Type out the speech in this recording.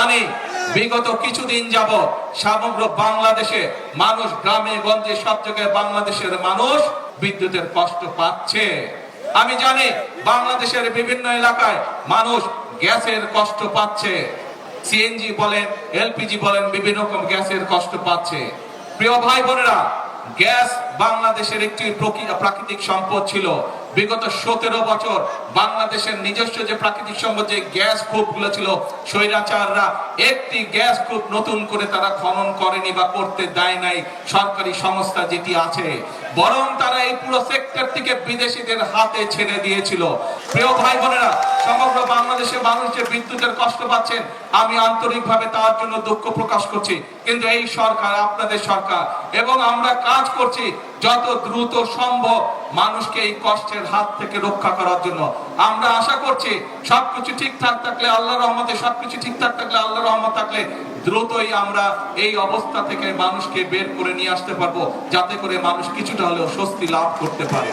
জানি বিগত কিছুদিন যাবত সমগ্র বাংলাদেশে মানুষ, গ্রামে গঞ্জে সব জায়গায় বাংলাদেশের মানুষ বিদ্যুতের কষ্ট পাচ্ছে। আমি জানি বাংলাদেশের বিভিন্ন এলাকায় মানুষ গ্যাসের কষ্ট পাচ্ছে, সিএনজি বলেন, এলপিজি বলেন, বিভিন্ন রকম গ্যাসের কষ্ট পাচ্ছে। প্রিয় ভাই বোনেরা, গ্যাস বাংলাদেশের একটি প্রাকৃতিক সম্পদ ছিল। বিগত 17 বছর বাংলাদেশের নিজস্ব যে প্রাকৃতিক সম্পদ, যে গ্যাস কূপগুলো ছিল, স্বৈরাচাররা একটি গ্যাস কূপ নতুন করে তারা খনন করেনি বা করতে দেয় নাই সরকারি সংস্থা যেটি আছে, বরং তারা এই পুরো সেক্টরটিকে বিদেশিদের হাতে ছেড়ে দিয়েছিল। প্রিয় ভাই বোনেরা, সমগ্র বাংলাদেশে মানুষ যে বিদ্যুতের কষ্ট পাচ্ছেন, আমি আন্তরিকভাবে তার জন্য দুঃখ প্রকাশ করছি। কিন্তু এই সরকার, আপনাদের সরকার, এবং আমরা কাজ করছি যত দ্রুত সম্ভব মানুষকে এই কষ্টের হাত থেকে রক্ষা করার জন্য। আমরা আশা করছি সবকিছু ঠিকঠাক থাকলে, আল্লাহর রহমতে সবকিছু ঠিকঠাক থাকলে, আল্লাহর রহমত থাকলে দ্রুতই আমরা এই অবস্থা থেকে মানুষকে বের করে নিয়ে আসতে পারবো, যাতে করে মানুষ কিছুটা হলেও স্বস্তি লাভ করতে পারে।